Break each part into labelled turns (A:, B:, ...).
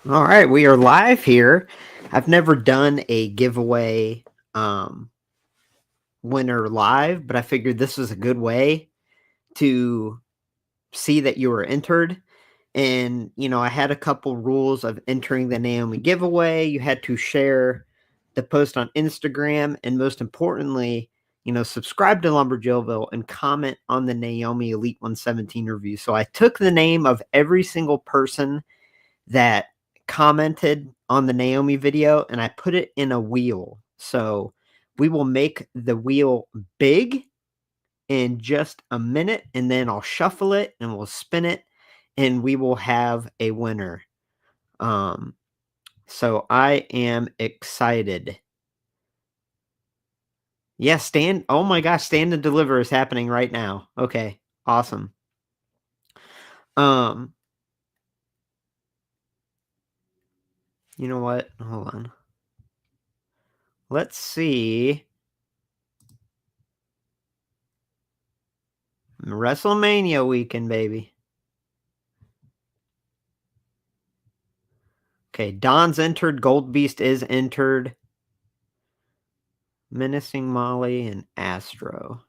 A: All right, we are live here. I've never done a giveaway winner live, but I figured this was a good way to see that you were entered. And, I had a couple rules of entering the Naomi giveaway. You had to share the post on Instagram, and most importantly, subscribe to Lumberjillville and comment on the Naomi Elite 117 review. So I took the name of every single person that commented on the Naomi video and I put it in a wheel. So we will make the wheel big in just a minute and then I'll shuffle it and we'll spin it and we will have a winner. So I am excited. Yeah, oh my gosh, stand and deliver is happening right now. Okay, awesome. You know what? Hold on. Let's see. WrestleMania weekend, baby. Okay, Don's entered. Gold Beast is entered. Menacing Molly and Astro.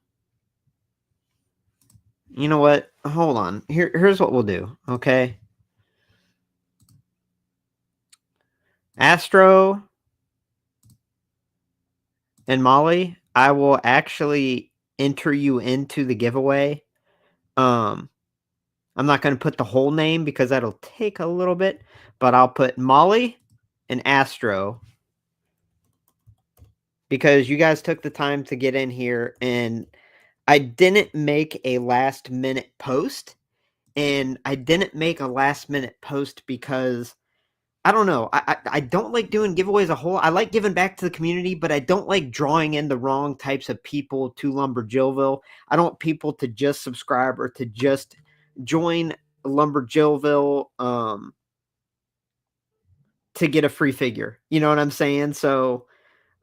A: You know what? Hold on. Here's what we'll do, okay? Astro and Molly, I will actually enter you into the giveaway. I'm not going to put the whole name because that'll take a little bit, but I'll put Molly and Astro because you guys took the time to get in here and I didn't make a last minute post. And I didn't make a last minute post because I don't know. I don't like doing giveaways a whole. I like giving back to the community, but I don't like drawing in the wrong types of people to Lumberjillville. I don't want people to just subscribe or to just join Lumberjillville to get a free figure. You know what I'm saying?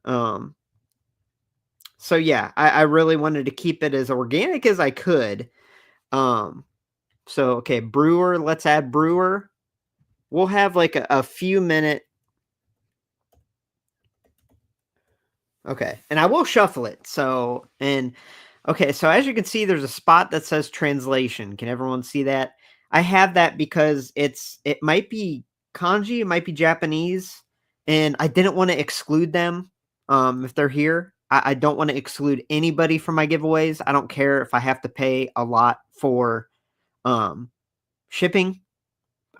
A: Um, so yeah, I really wanted to keep it as organic as I could. So okay, Brewer. Let's add Brewer. We'll have like a few minute. Okay. And I will shuffle it. So as you can see, there's a spot that says translation. Can everyone see that? I have that because it might be kanji, it might be Japanese, and I didn't want to exclude them if they're here. I don't want to exclude anybody from my giveaways. I don't care if I have to pay a lot for shipping.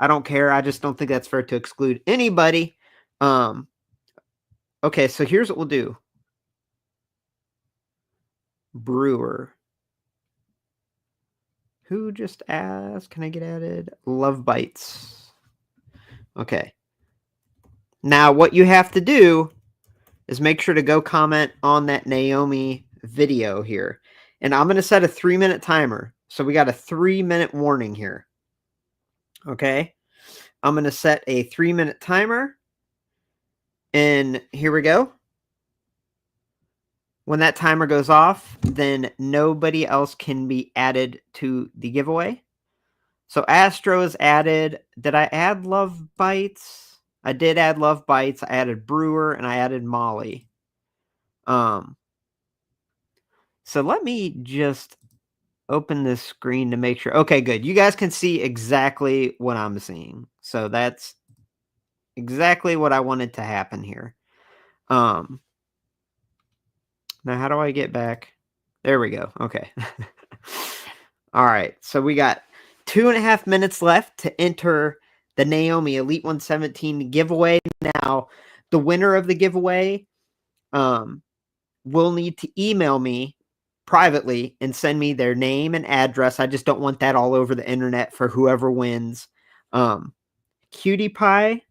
A: I don't care. I just don't think that's fair to exclude anybody. Okay, so here's what we'll do. Brewer. Who just asked? Can I get added? Love Bites. Okay. Now, what you have to do is make sure to go comment on that Naomi video here. And I'm going to set a 3-minute timer. So we got a 3-minute warning here. Okay. I'm going to set a 3-minute timer. And here we go. When that timer goes off, then nobody else can be added to the giveaway. So Astro is added. Did I add Love Bites? I did add Love Bites. I added Brewer and I added Molly. So let me just open this screen to make sure. Okay, good. You guys can see exactly what I'm seeing. So that's exactly what I wanted to happen here. Now how do I get back? There we go. Okay. All right. So we got 2.5 minutes left to enter the Naomi Elite 117 giveaway. Now, the winner of the giveaway will need to email me privately and send me their name and address. I just don't want that all over the internet for whoever wins. Cutie Pie.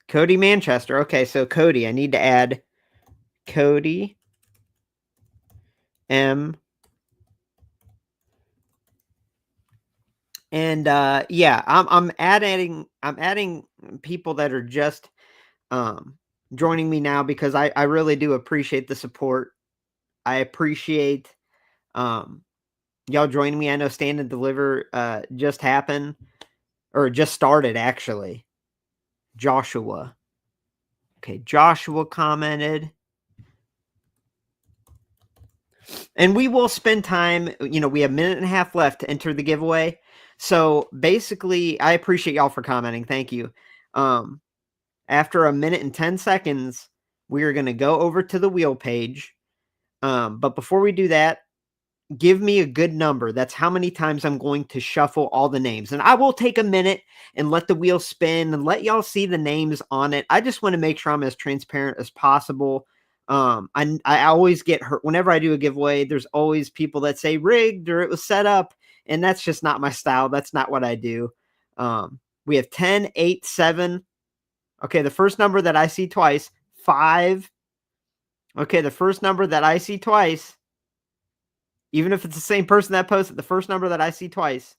A: Cody Manchester. Okay, so Cody, I need to add Cody M. And yeah, I'm adding people that are just joining me now because I really do appreciate the support. I appreciate Y'all joining me? I know Stand and Deliver just happened, or just started, actually. Joshua. Okay, Joshua commented. And we will spend time, we have a minute and a half left to enter the giveaway. So basically, I appreciate y'all for commenting. Thank you. After a minute and 10 seconds, we are going to go over to the wheel page. But before we do that, give me a good number. That's how many times I'm going to shuffle all the names. And I will take a minute and let the wheel spin and let y'all see the names on it. I just want to make sure I'm as transparent as possible. I always get hurt whenever I do a giveaway. There's always people that say rigged or it was set up, and that's just not my style. That's not what I do. We have 10, 8, 7. Okay, the first number that I see twice, 5. Okay, the first number that I see twice, even if it's the same person that posted, the first number that I see twice,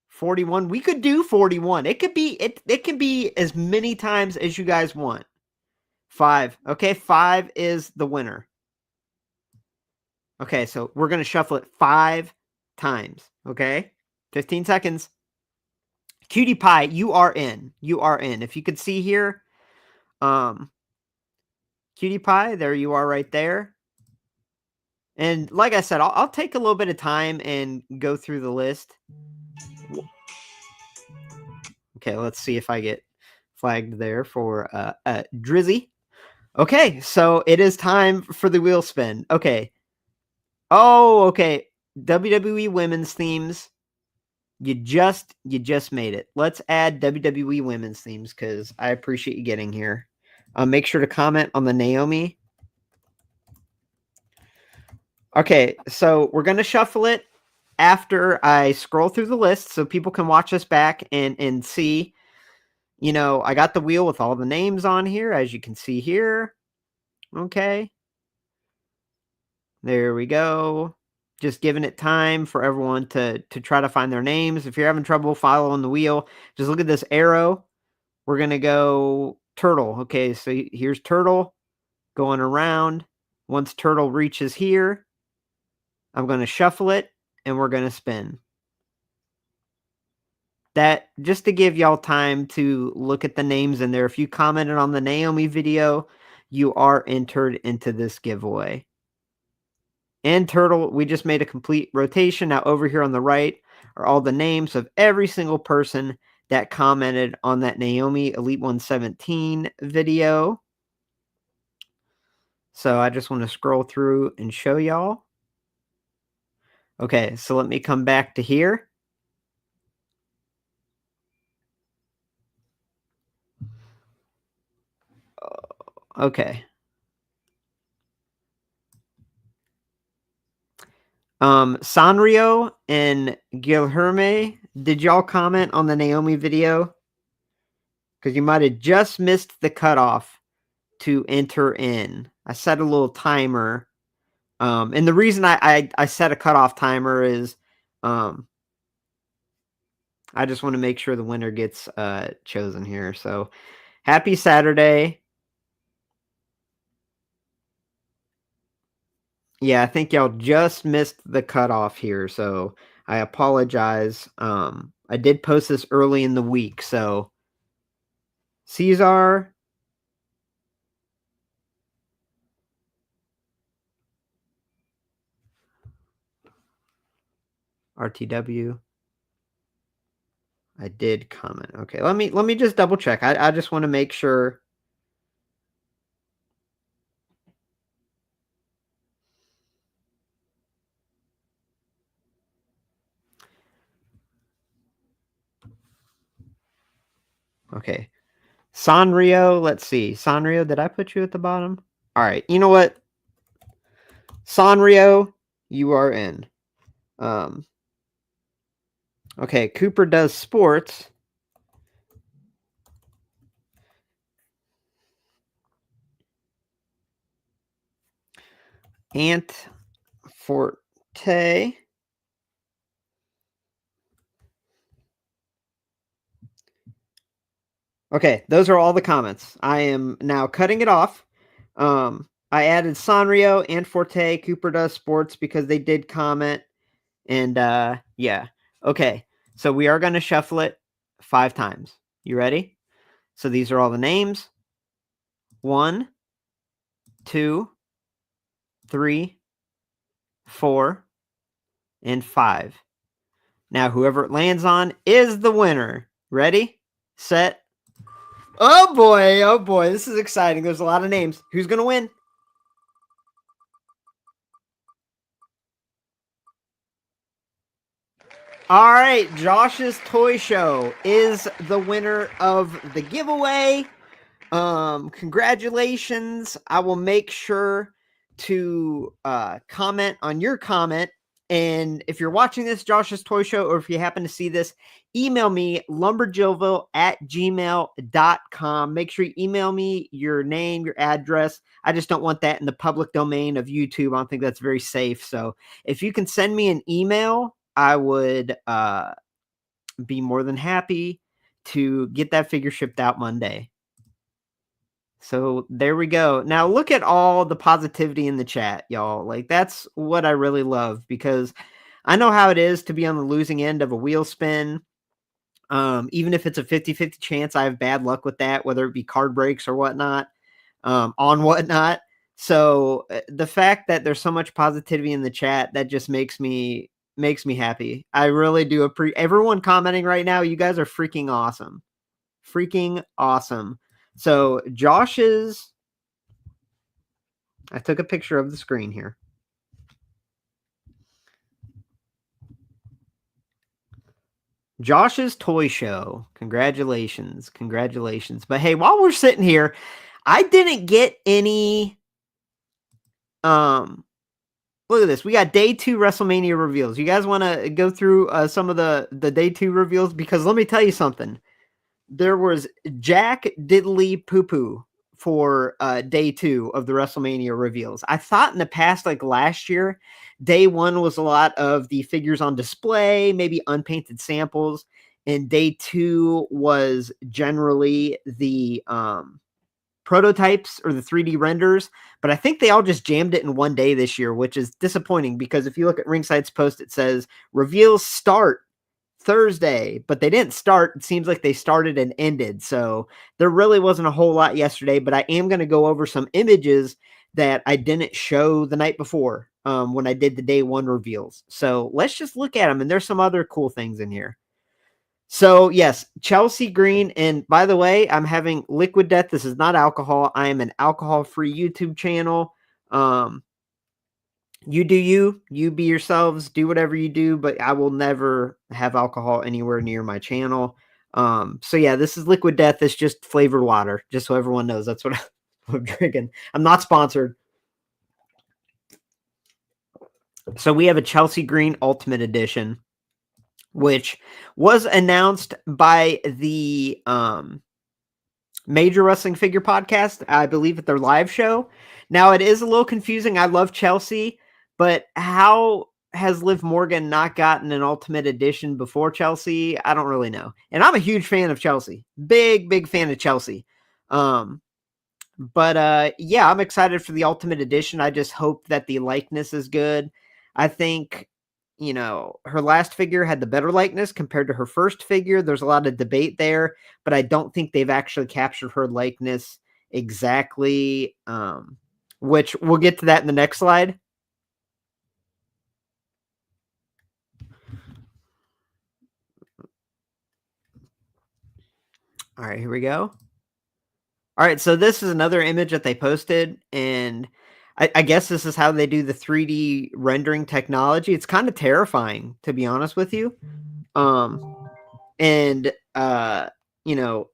A: 41. We could do 41. It could be it can be as many times as you guys want. 5. Okay, 5 is the winner. Okay, so we're going to shuffle it 5 times, okay? 15 seconds. Cutie Pie, you are in. You are in. If you could see here, Cutie Pie, there you are right there. And like I said, I'll take a little bit of time and go through the list. Okay, let's see if I get flagged there for Drizzy. Okay, so it is time for the wheel spin. Okay. Oh, okay. WWE women's themes. You just made it. Let's add WWE women's themes because I appreciate you getting here. Make sure to comment on the Naomi. Okay, so we're gonna shuffle it after I scroll through the list so people can watch us back and see. I got the wheel with all the names on here, as you can see here. Okay. There we go. Just giving it time for everyone to try to find their names. If you're having trouble following the wheel, just look at this arrow. We're going to go Turtle. Okay, so here's Turtle going around. Once Turtle reaches here, I'm going to shuffle it and we're going to spin. That just to give y'all time to look at the names in there. If you commented on the Naomi video, you are entered into this giveaway. And Turtle, we just made a complete rotation. Now over here on the right are all the names of every single person that commented on that Naomi Elite 117 video. So I just want to scroll through and show y'all. Okay, so let me come back to here. Okay. Sanrio and Guilherme, did y'all comment on the Naomi video? Because you might have just missed the cutoff to enter in. I set a little timer. And the reason I set a cutoff timer is I just want to make sure the winner gets chosen here. So happy Saturday. Yeah, I think y'all just missed the cutoff here, so I apologize. I did post this early in the week, so Caesar. RTW. I did comment. Okay, let me just double check. I just want to make sure. Okay. Sanrio, let's see. Sanrio, did I put you at the bottom? All right. You know what? Sanrio, you are in. Okay, Cooper does sports. Ant Forte. Okay, those are all the comments. I am now cutting it off. I added Sanrio and Forte, Cooper Does Sports because they did comment. And yeah. Okay. So we are going to shuffle it 5 times. You ready? So these are all the names. 1, 2, 3, 4, and 5. Now whoever it lands on is the winner. Ready? Set. Oh boy. Oh boy. This is exciting. There's a lot of names. Who's going to win? All right, Josh's Toy Show is the winner of the giveaway. Congratulations. I will make sure to comment on your comment. And if you're watching this Josh's Toy Show, or if you happen to see this, email me lumberjillville@gmail.com. Make sure you email me your name, your address. I just don't want that in the public domain of YouTube. I don't think that's very safe. So if you can send me an email, I would be more than happy to get that figure shipped out Monday. So there we go. Now look at all the positivity in the chat, y'all. Like that's what I really love because I know how it is to be on the losing end of a wheel spin. Even if it's a 50-50 chance, I have bad luck with that, whether it be card breaks or whatnot, on whatnot. So the fact that there's so much positivity in the chat, that just makes me happy. I really do appreciate everyone commenting right now. You guys are freaking awesome. Freaking awesome. So Josh's, I took a picture of the screen here. Josh's Toy Show. Congratulations. Congratulations. But hey, while we're sitting here, I didn't get any look at this. We got day 2 WrestleMania reveals. You guys want to go through some of the day 2 reveals? Because let me tell you something. There was Jack Diddley Poo Poo for day 2 of the WrestleMania reveals. I thought in the past, like last year, day 1 was a lot of the figures on display, maybe unpainted samples, and day 2 was generally the prototypes or the 3D renders. But I think they all just jammed it in one day this year, which is disappointing because if you look at Ringside's post, it says reveals start Thursday, but they didn't start. It seems like they started and ended. So there really wasn't a whole lot yesterday, but I am going to go over some images that I didn't show the night before when I did the day 1 reveals. So let's just look at them. And there's some other cool things in here. So yes, Chelsea Green. And by the way, I'm having Liquid Death. This is not alcohol. I am an alcohol-free YouTube channel. You do you be yourselves, do whatever you do, but I will never have alcohol anywhere near my channel. So yeah, this is Liquid Death. It's just flavored water, just so everyone knows that's what I'm drinking. I'm not sponsored. So we have a Chelsea Green Ultimate Edition, which was announced by the Major Wrestling Figure Podcast, I believe, at their live show. Now it is a little confusing. I love Chelsea, but how has Liv Morgan not gotten an Ultimate Edition before Chelsea? I don't really know. And I'm a huge fan of Chelsea. Big fan of Chelsea. But yeah, I'm excited for the Ultimate Edition. I just hope that the likeness is good. I think, you know, her last figure had the better likeness compared to her first figure. There's a lot of debate there, but I don't think they've actually captured her likeness exactly, which we'll get to that in the next slide. All right, here we go. All right, so this is another image that they posted, and I guess this is how they do the 3D rendering technology. It's kind of terrifying, to be honest with you. And you know,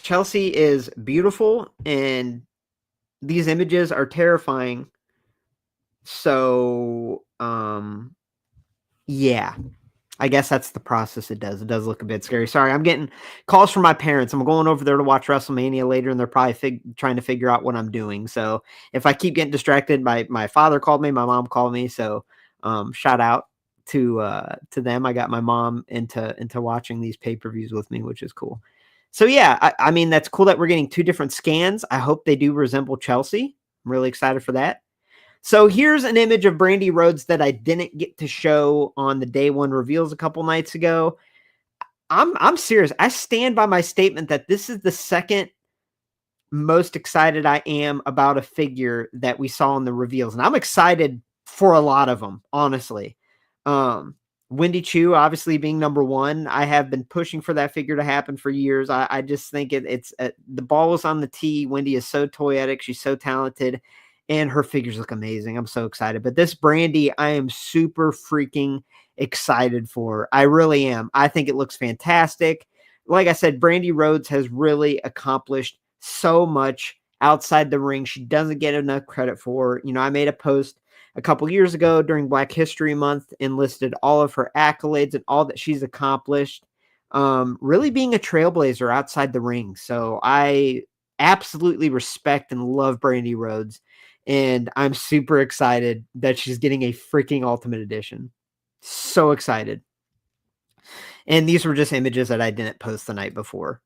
A: Chelsea is beautiful, and these images are terrifying. So, yeah. I guess that's the process it does. It does look a bit scary. Sorry, I'm getting calls from my parents. I'm going over there to watch WrestleMania later, and they're probably trying to figure out what I'm doing. So if I keep getting distracted, my father called me, my mom called me. So shout out to them. I got my mom into watching these pay-per-views with me, which is cool. So yeah, I mean, that's cool that we're getting 2 different scans. I hope they do resemble Chelsea. I'm really excited for that. So here's an image of Brandy Rhodes that I didn't get to show on the day 1 reveals a couple nights ago. I'm serious. I stand by my statement that this is the second most excited I am about a figure that we saw in the reveals, and I'm excited for a lot of them, honestly. Um, Wendy Chu, obviously being number 1, I have been pushing for that figure to happen for years. I just think it's the ball was on the tee. Wendy is so toyetic, she's so talented, and her figures look amazing. I'm so excited. But this Brandy, I am super freaking excited for. I really am. I think it looks fantastic. Like I said, Brandy Rhodes has really accomplished so much outside the ring. She doesn't get enough credit for. You know, I made a post a couple years ago during Black History Month and listed all of her accolades and all that she's accomplished. Really being a trailblazer outside the ring. So I absolutely respect and love Brandy Rhodes. And I'm super excited that she's getting a freaking Ultimate Edition. So excited. And these were just images that I didn't post the night before.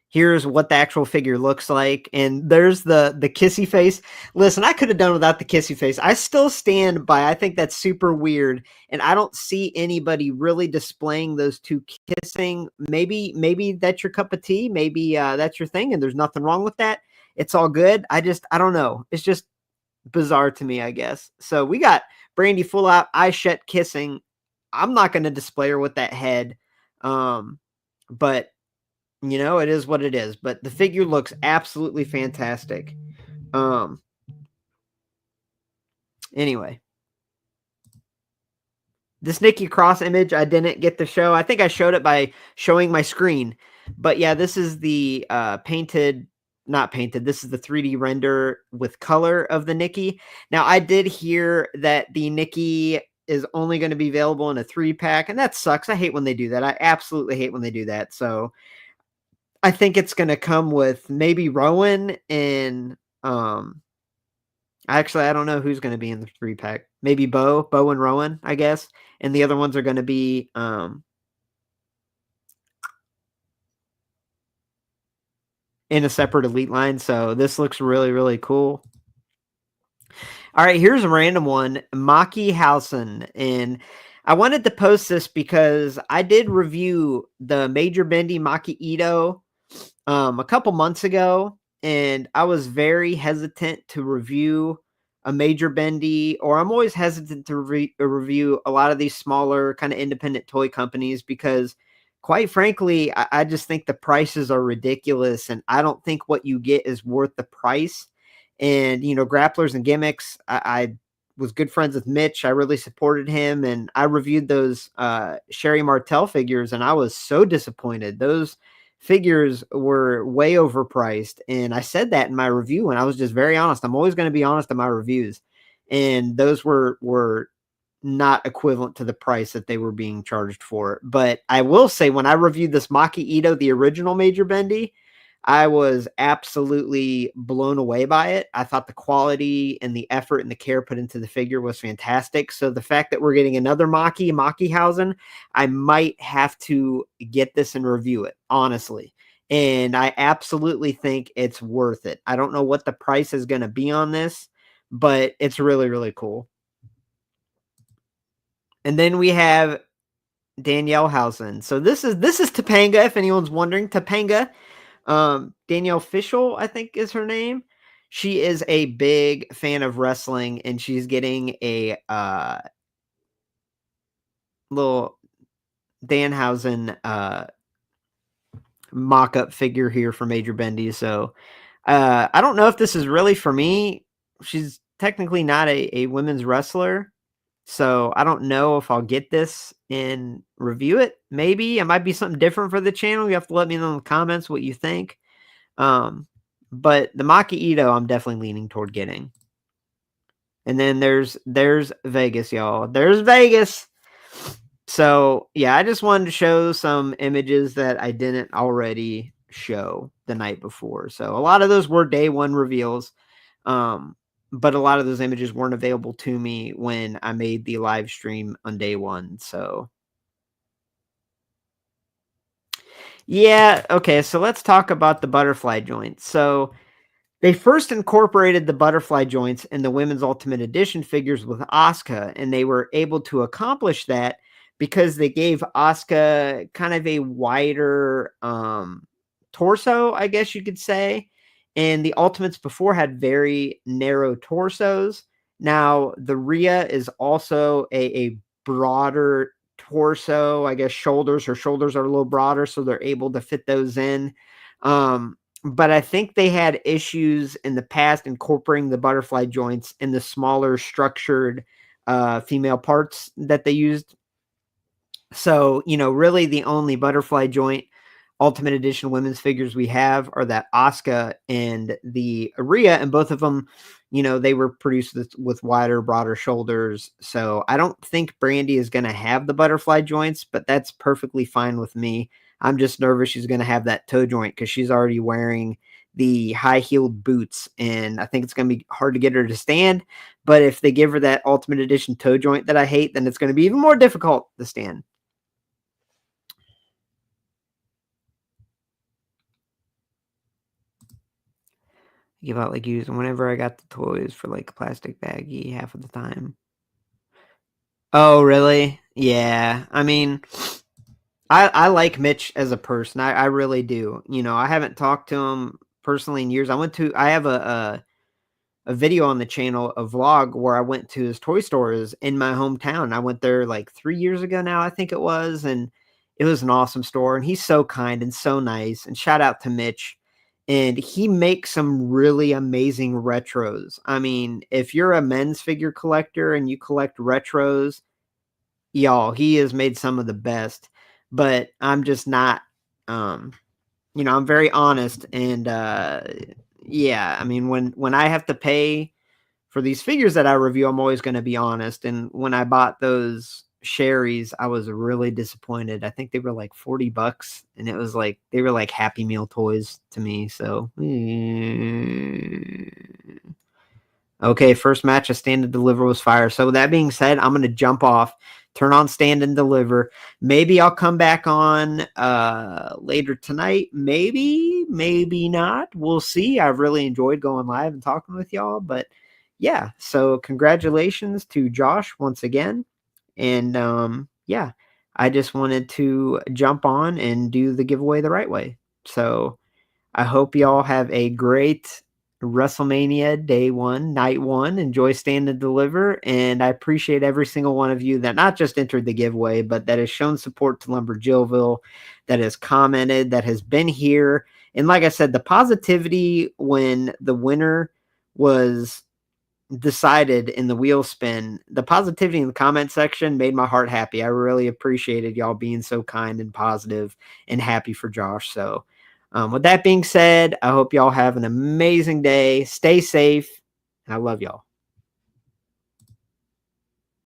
A: Here's what the actual figure looks like, and there's the kissy face. Listen, I could have done without the kissy face. I still stand by, I think that's super weird, and I don't see anybody really displaying those two kissing. Maybe that's your cup of tea. Maybe that's your thing, and there's nothing wrong with that. It's all good. I don't know. It's just bizarre to me, I guess. So we got Brandy full out eye shut kissing. I'm not going to display her with that head, but you know, it is what it is, but the figure looks absolutely fantastic. Um, anyway, this Nikki Cross image I didn't get to show. I think I showed it by showing my screen, but yeah, this is the not painted. This is the 3D render with color of the Nikki. Now, I did hear that the Nikki is only going to be available in a 3-pack, and that sucks. I hate when they do that. I absolutely hate when they do that. So I think it's gonna come with maybe Rowan and, actually, I don't know who's gonna be in the 3-pack. Maybe Bo and Rowan, I guess, and the other ones are gonna be, in a separate elite line, so this looks really, really cool. Alright, here's a random one, Maki Housen, and I wanted to post this because I did review the Major Bendy Maki Ito a couple months ago, and I was very hesitant to review a Major Bendy, or I'm always hesitant to review a lot of these smaller kind of independent toy companies because, quite frankly, I just think the prices are ridiculous, and I don't think what you get is worth the price. And you know, Grapplers and Gimmicks, I was good friends with Mitch. I really supported him, and I reviewed those Sherry Martel figures, and I was so disappointed. Those figures were way overpriced, and I said that in my review, and I was just very honest. I'm always going to be honest in my reviews, and those were not equivalent to the price that they were being charged for. But I will say, when I reviewed this Maki Ito, the original Major Bendy, I was absolutely blown away by it. I thought the quality and the effort and the care put into the figure was fantastic. So the fact that we're getting another Makihausen, I might have to get this and review it, honestly. And I absolutely think it's worth it. I don't know what the price is going to be on this, but it's really, really cool. And then we have Danielle Housen. So this is Topanga, if anyone's wondering. Topanga, Danielle Fishel, I think is her name. She is a big fan of wrestling, and she's getting a little Danhausen mock-up figure here for Major Bendy. So I don't know if this is really for me. She's technically not a women's wrestler. So I don't know if I'll get this and review it. Maybe it might be something different for the channel. You have to let me know in the comments what you think. But the Maki Ito, I'm definitely leaning toward getting. And then there's Vegas, y'all. There's Vegas. So yeah, I just wanted to show some images that I didn't already show the night before. So a lot of those were day 1 reveals. But a lot of those images weren't available to me when I made the live stream on day 1. So Yeah, okay, so let's talk about the butterfly joints. So they first incorporated the butterfly joints in the women's Ultimate Edition figures with Asuka, and they were able to accomplish that because they gave Asuka kind of a wider torso, I guess you could say. And the Ultimates before had very narrow torsos. Now, the Rhea is also a broader torso. I guess her shoulders are a little broader, so they're able to fit those in. But I think they had issues in the past incorporating the butterfly joints in the smaller structured female parts that they used. So, really the only butterfly joint Ultimate Edition women's figures we have are that Asuka and the Rhea, and both of them, they were produced with wider, broader shoulders. So I don't think Brandy is going to have the butterfly joints, but that's perfectly fine with me. I'm just nervous she's going to have that toe joint because she's already wearing the high-heeled boots, and I think it's going to be hard to get her to stand. But if they give her that Ultimate Edition toe joint that I hate, then it's going to be even more difficult to stand. Give out like used whenever I got the toys for like a plastic baggie half of the time. Oh, really? Yeah. I mean, I like Mitch as a person. I really do. I haven't talked to him personally in years. I have a video on the channel, a vlog where I went to his toy stores in my hometown. I went there like 3 years ago now, I think it was, and it was an awesome store, and he's so kind and so nice, and shout out to Mitch. And he makes some really amazing retros. I mean, if you're a men's figure collector and you collect retros, y'all, he has made some of the best. But I'm just not I'm very honest, and yeah, I mean when I have to pay for these figures that I review, I'm always going to be honest. And when I bought those Sherry's, I was really disappointed. I think they were like $40, and it was like they were like Happy Meal toys to me. So, okay, first match of Stand and Deliver was fire. So with that being said, I'm going to jump off, turn on Stand and Deliver. Maybe I'll come back on later tonight. Maybe not. We'll see. I've really enjoyed going live and talking with y'all. But yeah, so congratulations to Josh once again. And yeah, I just wanted to jump on and do the giveaway the right way. So I hope y'all have a great WrestleMania day one, night one. Enjoy Stand and Deliver. And I appreciate every single one of you that not just entered the giveaway, but that has shown support to Lumberjillville, that has commented, that has been here. And like I said, the positivity when the winner was decided in the wheel spin, the positivity in the comment section made my heart happy. I really appreciated y'all being so kind and positive and happy for Josh. So, with that being said, I hope y'all have an amazing day. Stay safe. And I love y'all.